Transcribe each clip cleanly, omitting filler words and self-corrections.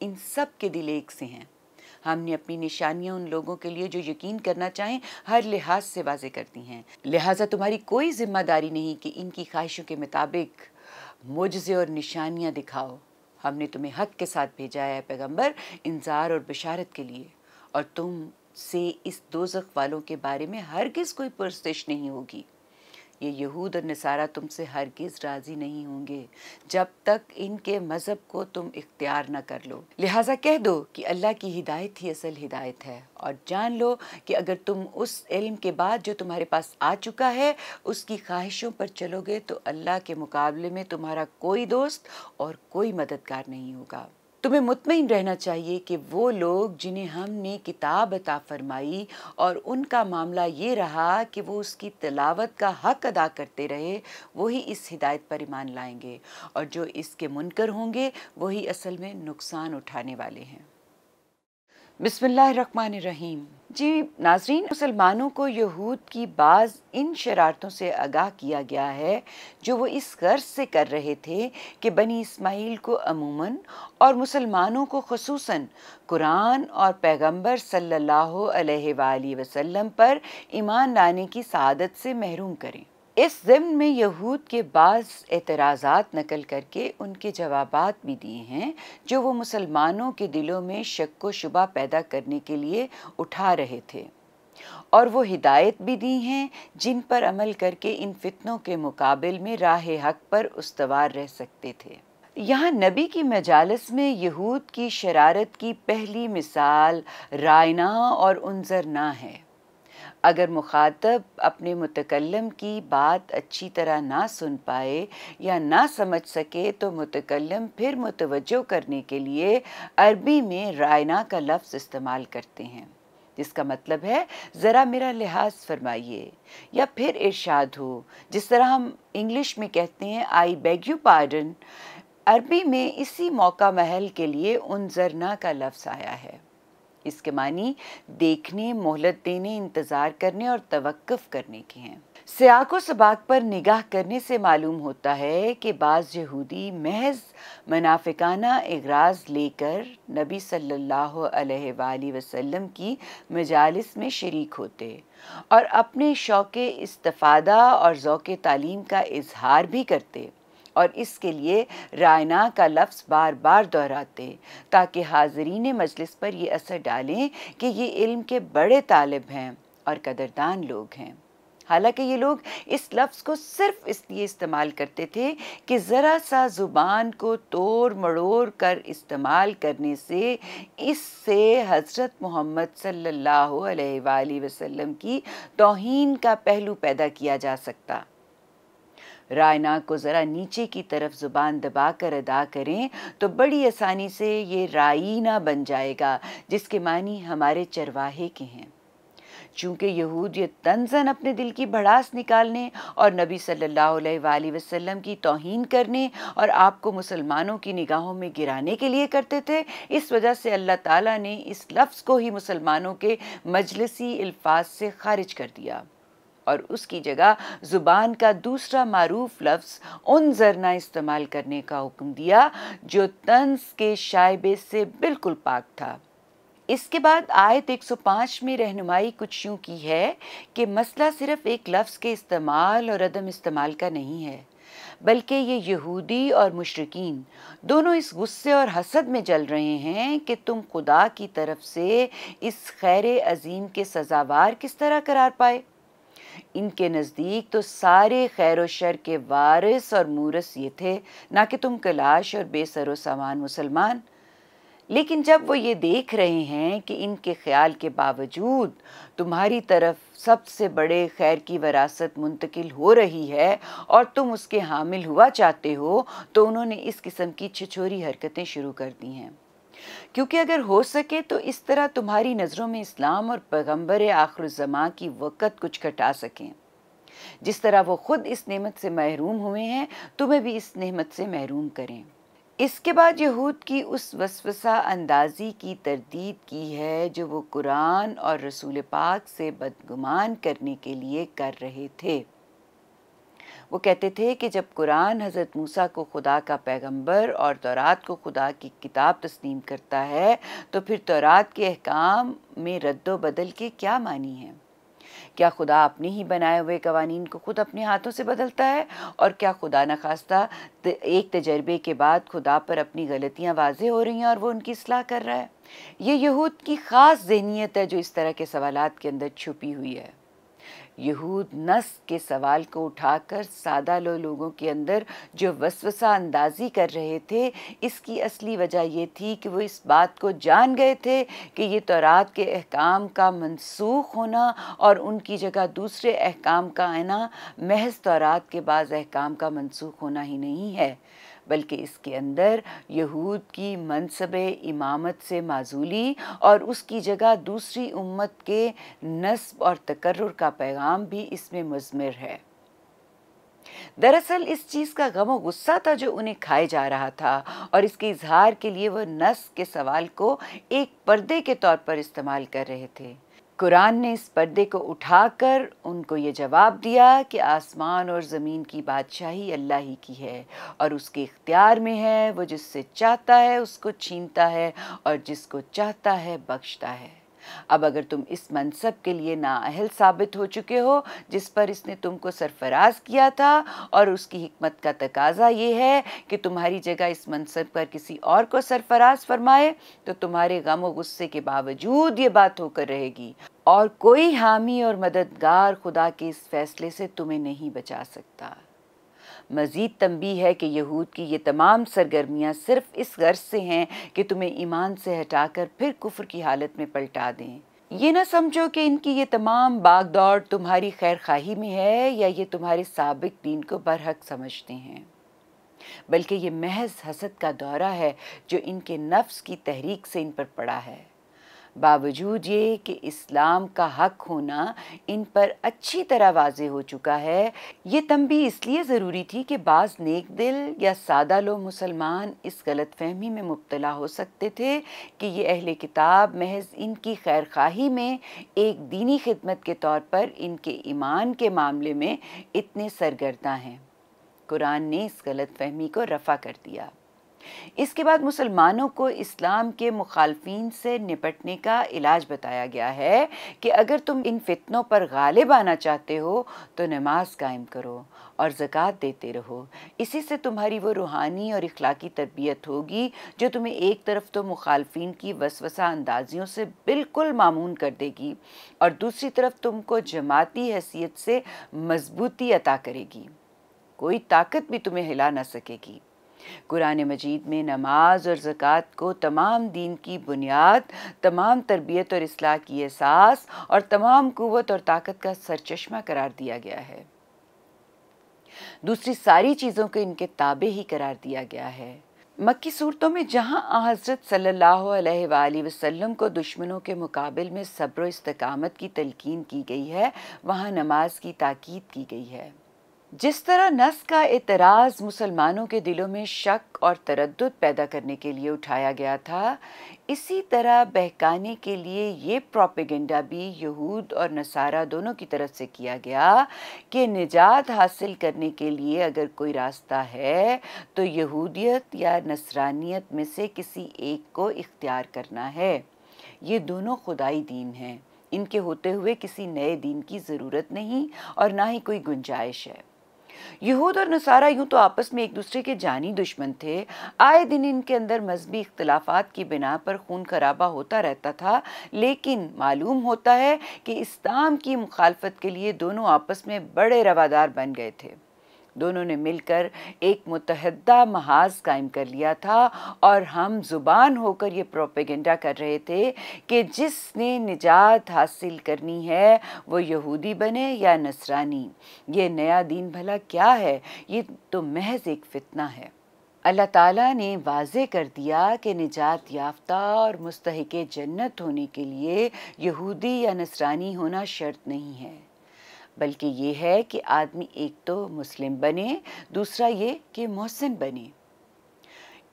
ان سب کے دل ایک سے ہیں۔ ہم نے اپنی نشانیاں ان لوگوں کے لیے جو یقین کرنا چاہیں ہر لحاظ سے واضح کرتی ہیں، لہٰذا تمہاری کوئی ذمہ داری نہیں کہ ان کی خواہشوں کے مطابق معجزے اور نشانیاں دکھاؤ۔ ہم نے تمہیں حق کے ساتھ بھیجا ہے پیغمبر، انذار اور بشارت کے لیے، اور تم سے اس دوزخ والوں کے بارے میں ہرگز کوئی پرسش نہیں ہوگی۔ یہ یہود اور نصارہ تم سے ہرگز راضی نہیں ہوں گے جب تک ان کے مذہب کو تم اختیار نہ کر لو، لہٰذا کہہ دو کہ اللہ کی ہدایت ہی اصل ہدایت ہے، اور جان لو کہ اگر تم اس علم کے بعد جو تمہارے پاس آ چکا ہے اس کی خواہشوں پر چلو گے تو اللہ کے مقابلے میں تمہارا کوئی دوست اور کوئی مددگار نہیں ہوگا۔ تمہیں مطمئن رہنا چاہیے کہ وہ لوگ جنہیں ہم نے کتاب عطا فرمائی اور ان کا معاملہ یہ رہا کہ وہ اس کی تلاوت کا حق ادا کرتے رہے، وہی اس ہدایت پر ایمان لائیں گے، اور جو اس کے منکر ہوں گے وہی اصل میں نقصان اٹھانے والے ہیں۔ بسم اللہ الرحمن الرحیم۔ جی ناظرین، مسلمانوں کو یہود کی بعض ان شرارتوں سے آگاہ کیا گیا ہے جو وہ اس غرض سے کر رہے تھے کہ بنی اسماعیل کو عموماً اور مسلمانوں کو خصوصاً قرآن اور پیغمبر صلی اللہ علیہ وآلہ وسلم پر ایمان لانے کی سعادت سے محروم کریں۔ اس ضمن میں یہود کے بعض اعتراضات نقل کر کے ان کے جوابات بھی دیے ہیں جو وہ مسلمانوں کے دلوں میں شک و شبہ پیدا کرنے کے لیے اٹھا رہے تھے، اور وہ ہدایت بھی دی ہیں جن پر عمل کر کے ان فتنوں کے مقابل میں راہ حق پر استوار رہ سکتے تھے۔ یہاں نبی کی مجالس میں یہود کی شرارت کی پہلی مثال رائنا اور انظرنا ہے۔ اگر مخاطب اپنے متکلم کی بات اچھی طرح نہ سن پائے یا نہ سمجھ سکے تو متکلم پھر متوجہ کرنے کے لیے عربی میں رائنا کا لفظ استعمال کرتے ہیں، جس کا مطلب ہے ذرا میرا لحاظ فرمائیے، یا پھر ارشاد ہو، جس طرح ہم انگلش میں کہتے ہیں آئی بیگ یو پارڈن۔ عربی میں اسی موقع محل کے لیے انظرنا کا لفظ آیا ہے۔ اس کے معنی دیکھنے، مہلت دینے، انتظار کرنے اور توقف کرنے کے ہیں۔ سیاق و سباق پر نگاہ کرنے سے معلوم ہوتا ہے کہ بعض یہودی محض منافقانہ اغراض لے کر نبی صلی اللہ علیہ وآلہ وسلم کی مجالس میں شریک ہوتے اور اپنے شوق استفادہ اور ذوق تعلیم کا اظہار بھی کرتے، اور اس کے لیے رائنا کا لفظ بار بار دہراتے تاکہ حاضرین مجلس پر یہ اثر ڈالیں کہ یہ علم کے بڑے طالب ہیں اور قدردان لوگ ہیں۔ حالانکہ یہ لوگ اس لفظ کو صرف اس لیے استعمال کرتے تھے کہ ذرا سا زبان کو توڑ مڑوڑ کر استعمال کرنے سے اس سے حضرت محمد صلی اللہ علیہ وآلہ وسلم کی توہین کا پہلو پیدا کیا جا سکتا۔ رائنا کو ذرا نیچے کی طرف زبان دبا کر ادا کریں تو بڑی آسانی سے یہ رائنا بن جائے گا، جس کے معنی ہمارے چرواہے کے ہیں۔ چونکہ یہود یہ طنزاً اپنے دل کی بھڑاس نکالنے اور نبی صلی اللہ علیہ وآلہ وسلم کی توہین کرنے اور آپ کو مسلمانوں کی نگاہوں میں گرانے کے لیے کرتے تھے، اس وجہ سے اللہ تعالیٰ نے اس لفظ کو ہی مسلمانوں کے مجلسی الفاظ سے خارج کر دیا اور اس کی جگہ زبان کا دوسرا معروف لفظ انظرنا استعمال کرنے کا حکم دیا، جو طنز کے شائبے سے بالکل پاک تھا۔ اس کے بعد آیت 105 میں رہنمائی کچھ یوں کی ہے کہ مسئلہ صرف ایک لفظ کے استعمال اور عدم استعمال کا نہیں ہے، بلکہ یہ یہودی اور مشرکین دونوں اس غصے اور حسد میں جل رہے ہیں کہ تم خدا کی طرف سے اس خیر عظیم کے سزاوار کس طرح قرار پائے۔ ان کے نزدیک تو سارے خیر و شر کے وارث اور مورث یہ تھے، نہ کہ تم کلاش اور بے سر و سامان مسلمان۔ لیکن جب وہ یہ دیکھ رہے ہیں کہ ان کے خیال کے باوجود تمہاری طرف سب سے بڑے خیر کی وراثت منتقل ہو رہی ہے اور تم اس کے حامل ہوا چاہتے ہو، تو انہوں نے اس قسم کی چھچوری حرکتیں شروع کر دی ہیں، کیونکہ اگر ہو سکے تو اس طرح تمہاری نظروں میں اسلام اور پیغمبر آخر الزماں کی وقت کچھ گھٹا سکیں۔ جس طرح وہ خود اس نعمت سے محروم ہوئے ہیں، تمہیں بھی اس نعمت سے محروم کریں۔ اس کے بعد یہود کی اس وسوسہ اندازی کی تردید کی ہے جو وہ قرآن اور رسول پاک سے بدگمان کرنے کے لیے کر رہے تھے۔ وہ کہتے تھے کہ جب قرآن حضرت موسیٰ کو خدا کا پیغمبر اور تورات کو خدا کی کتاب تسلیم کرتا ہے تو پھر تورات کے احکام میں رد و بدل کے کیا معنی ہیں؟ کیا خدا اپنے ہی بنائے ہوئے قوانین کو خود اپنے ہاتھوں سے بدلتا ہے؟ اور کیا خدا نخواستہ ایک تجربے کے بعد خدا پر اپنی غلطیاں واضح ہو رہی ہیں اور وہ ان کی اصلاح کر رہا ہے؟ یہ یہود کی خاص ذہنیت ہے جو اس طرح کے سوالات کے اندر چھپی ہوئی ہے۔ یہود نس کے سوال کو اٹھا کر سادہ لوگوں کے اندر جو وسوسہ اندازی کر رہے تھے، اس کی اصلی وجہ یہ تھی کہ وہ اس بات کو جان گئے تھے کہ یہ تورات کے احکام کا منسوخ ہونا اور ان کی جگہ دوسرے احکام کا آنا محض تورات کے بعض احکام کا منسوخ ہونا ہی نہیں ہے، بلکہ اس کے اندر یہود کی منصب امامت سے معزولی اور اس کی جگہ دوسری امت کے نسب اور تقرر کا پیغام بھی اس میں مضمر ہے۔ دراصل اس چیز کا غم و غصہ تھا جو انہیں کھائے جا رہا تھا، اور اس کے اظہار کے لیے وہ نسب کے سوال کو ایک پردے کے طور پر استعمال کر رہے تھے۔ قرآن نے اس پردے کو اٹھا کر ان کو یہ جواب دیا کہ آسمان اور زمین کی بادشاہی اللہ ہی کی ہے اور اس کے اختیار میں ہے، وہ جس سے چاہتا ہے اس کو چھینتا ہے اور جس کو چاہتا ہے بخشتا ہے۔ اب اگر تم اس منصب کے لیے نااہل ثابت ہو چکے ہو جس پر اس نے تم کو سرفراز کیا تھا، اور اس کی حکمت کا تقاضا یہ ہے کہ تمہاری جگہ اس منصب پر کسی اور کو سرفراز فرمائے، تو تمہارے غم و غصے کے باوجود یہ بات ہو کر رہے گی، اور کوئی حامی اور مددگار خدا کے اس فیصلے سے تمہیں نہیں بچا سکتا۔ مزید تنبیہ ہے کہ یہود کی یہ تمام سرگرمیاں صرف اس غرض سے ہیں کہ تمہیں ایمان سے ہٹا کر پھر کفر کی حالت میں پلٹا دیں۔ یہ نہ سمجھو کہ ان کی یہ تمام باغ دوڑ تمہاری خیر خواہی میں ہے یا یہ تمہارے سابق دین کو برحق سمجھتے ہیں، بلکہ یہ محض حسد کا دورہ ہے جو ان کے نفس کی تحریک سے ان پر پڑا ہے۔ باوجود یہ کہ اسلام کا حق ہونا ان پر اچھی طرح واضح ہو چکا ہے، یہ تنبیہ اس لیے ضروری تھی کہ بعض نیک دل یا سادہ لو مسلمان اس غلط فہمی میں مبتلا ہو سکتے تھے کہ یہ اہل کتاب محض ان کی خیر خواہی میں ایک دینی خدمت کے طور پر ان کے ایمان کے معاملے میں اتنے سرگرداں ہیں۔ قرآن نے اس غلط فہمی کو رفع کر دیا۔ اس کے بعد مسلمانوں کو اسلام کے مخالفین سے نپٹنے کا علاج بتایا گیا ہے کہ اگر تم ان فتنوں پر غالب آنا چاہتے ہو تو نماز قائم کرو اور زکوٰۃ دیتے رہو، اسی سے تمہاری وہ روحانی اور اخلاقی تربیت ہوگی جو تمہیں ایک طرف تو مخالفین کی وسوسہ اندازیوں سے بالکل مامون کر دے گی اور دوسری طرف تم کو جماعتی حیثیت سے مضبوطی عطا کرے گی، کوئی طاقت بھی تمہیں ہلا نہ سکے گی۔ قرآن مجید میں نماز اور زکوٰۃ کو تمام دین کی بنیاد، تمام تربیت اور اصلاح کی اساس اور تمام قوت اور طاقت کا سرچشمہ قرار دیا گیا ہے۔ دوسری ساری چیزوں کو ان کے تابع ہی قرار دیا گیا ہے۔ مکی صورتوں میں جہاں حضرت صلی اللہ علیہ وآلہ وسلم کو دشمنوں کے مقابل میں صبر و استقامت کی تلقین کی گئی ہے، وہاں نماز کی تاکید کی گئی ہے۔ جس طرح نس کا اعتراض مسلمانوں کے دلوں میں شک اور تردد پیدا کرنے کے لیے اٹھایا گیا تھا، اسی طرح بہکانے کے لیے یہ پروپیگنڈا بھی یہود اور نصارہ دونوں کی طرف سے کیا گیا کہ نجات حاصل کرنے کے لیے اگر کوئی راستہ ہے تو یہودیت یا نصرانیت میں سے کسی ایک کو اختیار کرنا ہے۔ یہ دونوں خدائی دین ہیں، ان کے ہوتے ہوئے کسی نئے دین کی ضرورت نہیں اور نہ ہی کوئی گنجائش ہے۔ یہود اور نصارہ یوں تو آپس میں ایک دوسرے کے جانی دشمن تھے، آئے دن ان کے اندر مذہبی اختلافات کی بنا پر خون خرابہ ہوتا رہتا تھا، لیکن معلوم ہوتا ہے کہ اسلام کی مخالفت کے لیے دونوں آپس میں بڑے روادار بن گئے تھے۔ دونوں نے مل کر ایک متحدہ محاذ قائم کر لیا تھا اور ہم زبان ہو کر یہ پروپیگنڈا کر رہے تھے کہ جس نے نجات حاصل کرنی ہے وہ یہودی بنے یا نصرانی، یہ نیا دین بھلا کیا ہے، یہ تو محض ایک فتنہ ہے۔ اللہ تعالیٰ نے واضح کر دیا کہ نجات یافتہ اور مستحق جنت ہونے کے لیے یہودی یا نصرانی ہونا شرط نہیں ہے، بلکہ یہ ہے کہ آدمی ایک تو مسلم بنے، دوسرا یہ کہ محسن بنے۔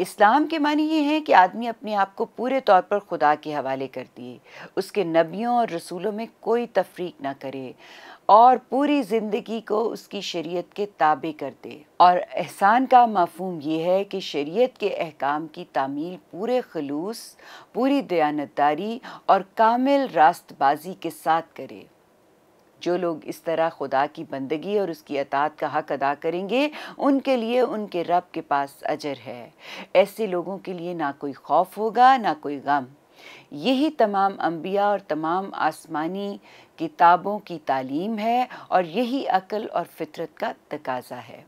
اسلام کے معنی یہ ہے کہ آدمی اپنے آپ کو پورے طور پر خدا کے حوالے کر دیے، اس کے نبیوں اور رسولوں میں کوئی تفریق نہ کرے اور پوری زندگی کو اس کی شریعت کے تابع کر دے۔ اور احسان کا مفہوم یہ ہے کہ شریعت کے احکام کی تعمیل پورے خلوص، پوری دیانتداری اور کامل راست بازی کے ساتھ کرے۔ جو لوگ اس طرح خدا کی بندگی اور اس کی اطاعت کا حق ادا کریں گے، ان کے لیے ان کے رب کے پاس اجر ہے۔ ایسے لوگوں کے لیے نہ کوئی خوف ہوگا نہ کوئی غم۔ یہی تمام انبیاء اور تمام آسمانی کتابوں کی تعلیم ہے اور یہی عقل اور فطرت کا تقاضا ہے۔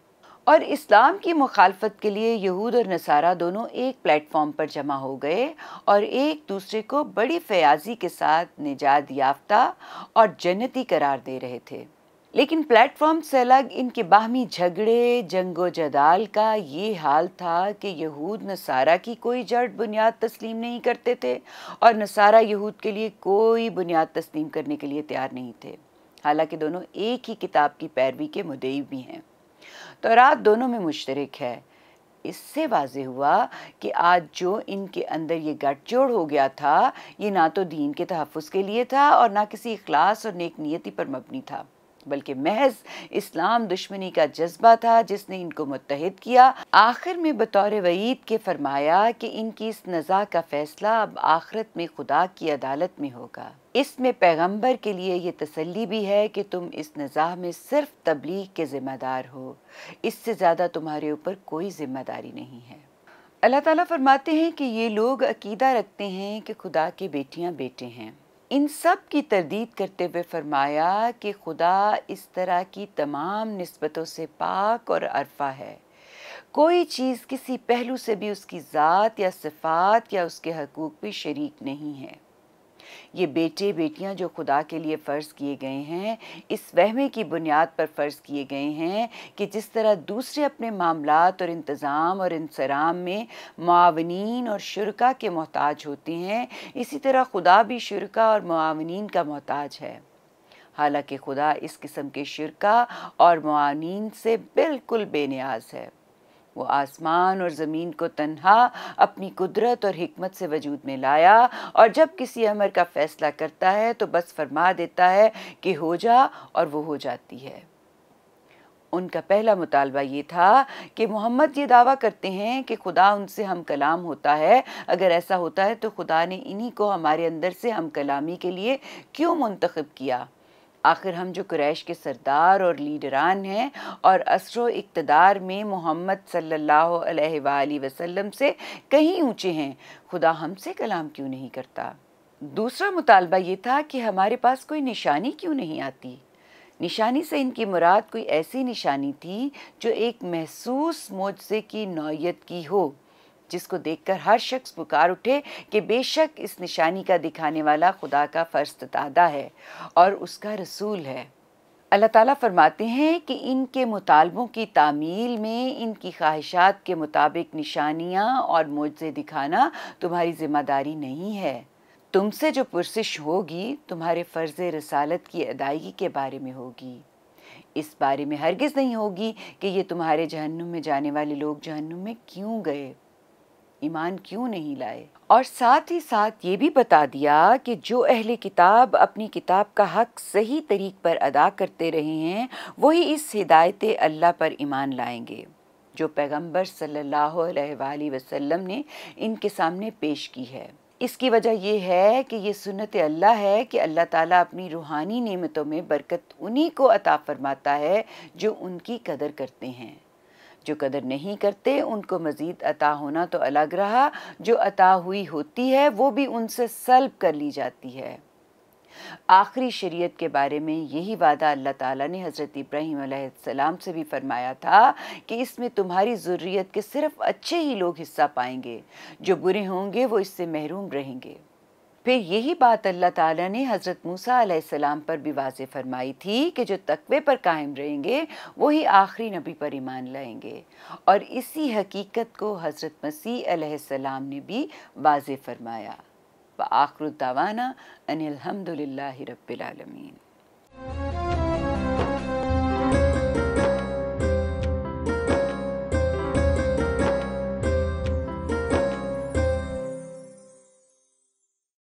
اور اسلام کی مخالفت کے لیے یہود اور نصارہ دونوں ایک پلیٹ فارم پر جمع ہو گئے اور ایک دوسرے کو بڑی فیاضی کے ساتھ نجات یافتہ اور جنتی قرار دے رہے تھے۔ لیکن پلیٹ فارم سے الگ ان کے باہمی جھگڑے، جنگ و جدال کا یہ حال تھا کہ یہود نصارہ کی کوئی جڑ بنیاد تسلیم نہیں کرتے تھے اور نصارہ یہود کے لیے کوئی بنیاد تسلیم کرنے کے لیے تیار نہیں تھے، حالانکہ دونوں ایک ہی کتاب کی پیروی کے مدعی بھی ہیں۔ تورات دونوں میں مشترک ہے۔ اس سے واضح ہوا کہ آج جو ان کے اندر یہ گٹھ جوڑ ہو گیا تھا، یہ نہ تو دین کے تحفظ کے لیے تھا اور نہ کسی اخلاص اور نیک نیتی پر مبنی تھا، بلکہ محض اسلام دشمنی کا جذبہ تھا جس نے ان کو متحد کیا۔ آخر میں بطور وعید کے فرمایا کہ ان کی اس نزاع کا فیصلہ اب آخرت میں خدا کی عدالت میں ہوگا۔ اس میں پیغمبر کے لیے یہ تسلی بھی ہے کہ تم اس نزاع میں صرف تبلیغ کے ذمہ دار ہو، اس سے زیادہ تمہارے اوپر کوئی ذمہ داری نہیں ہے۔ اللہ تعالیٰ فرماتے ہیں کہ یہ لوگ عقیدہ رکھتے ہیں کہ خدا کے بیٹیاں بیٹے ہیں۔ ان سب کی تردید کرتے ہوئے فرمایا کہ خدا اس طرح کی تمام نسبتوں سے پاک اور عرفہ ہے۔ کوئی چیز کسی پہلو سے بھی اس کی ذات یا صفات یا اس کے حقوق بھی شریک نہیں ہے۔ یہ بیٹے بیٹیاں جو خدا کے لیے فرض کیے گئے ہیں، اس وہمے کی بنیاد پر فرض کیے گئے ہیں کہ جس طرح دوسرے اپنے معاملات اور انتظام اور انصرام میں معاونین اور شرکا کے محتاج ہوتے ہیں، اسی طرح خدا بھی شرکا اور معاونین کا محتاج ہے، حالانکہ خدا اس قسم کے شرکا اور معاونین سے بالکل بے نیاز ہے۔ وہ آسمان اور زمین کو تنہا اپنی قدرت اور حکمت سے وجود میں لایا اور جب کسی امر کا فیصلہ کرتا ہے تو بس فرما دیتا ہے کہ ہو جا اور وہ ہو جاتی ہے۔ ان کا پہلا مطالبہ یہ تھا کہ محمد یہ دعویٰ کرتے ہیں کہ خدا ان سے ہم کلام ہوتا ہے، اگر ایسا ہوتا ہے تو خدا نے انہی کو ہمارے اندر سے ہم کلامی کے لیے کیوں منتخب کیا؟ آخر ہم جو قریش کے سردار اور لیڈران ہیں اور عصر و اقتدار میں محمد صلی اللہ علیہ وآلہ وسلم سے کہیں اونچے ہیں، خدا ہم سے کلام کیوں نہیں کرتا؟ دوسرا مطالبہ یہ تھا کہ ہمارے پاس کوئی نشانی کیوں نہیں آتی؟ نشانی سے ان کی مراد کوئی ایسی نشانی تھی جو ایک محسوس معجزے کی نوعیت کی ہو، جس کو دیکھ کر ہر شخص پکار اٹھے کہ بے شک اس نشانی کا دکھانے والا خدا کا فرستادہ ہے اور اس کا رسول ہے۔ اللہ تعالیٰ فرماتے ہیں کہ ان کے مطالبوں کی تعمیل میں ان کی خواہشات کے مطابق نشانیاں اور معجزے دکھانا تمہاری ذمہ داری نہیں ہے۔ تم سے جو پرسش ہوگی تمہارے فرض رسالت کی ادائیگی کے بارے میں ہوگی، اس بارے میں ہرگز نہیں ہوگی کہ یہ تمہارے جہنم میں جانے والے لوگ جہنم میں کیوں گئے، ایمان کیوں نہیں لائے۔ اور ساتھ ہی ساتھ یہ بھی بتا دیا کہ جو اہل کتاب اپنی کتاب کا حق صحیح طریق پر ادا کرتے رہے ہیں، وہی اس ہدایت اللہ پر ایمان لائیں گے جو پیغمبر صلی اللہ علیہ وآلہ وسلم نے ان کے سامنے پیش کی ہے۔ اس کی وجہ یہ ہے کہ یہ سنت اللہ ہے کہ اللہ تعالیٰ اپنی روحانی نعمتوں میں برکت انہی کو عطا فرماتا ہے جو ان کی قدر کرتے ہیں، جو قدر نہیں کرتے ان کو مزید عطا ہونا تو الگ رہا، جو عطا ہوئی ہوتی ہے وہ بھی ان سے سلب کر لی جاتی ہے۔ آخری شریعت کے بارے میں یہی وعدہ اللہ تعالیٰ نے حضرت ابراہیم علیہ السلام سے بھی فرمایا تھا کہ اس میں تمہاری ذریت کے صرف اچھے ہی لوگ حصہ پائیں گے، جو برے ہوں گے وہ اس سے محروم رہیں گے۔ پھر یہی بات اللہ تعالیٰ نے حضرت موسیٰ علیہ السلام پر بھی واضح فرمائی تھی کہ جو تقوی پر قائم رہیں گے وہی آخری نبی پر ایمان لائیں گے، اور اسی حقیقت کو حضرت مسیح علیہ السلام نے بھی واضح فرمایا۔ وآخر دعوانا ان الحمد للہ رب العالمین۔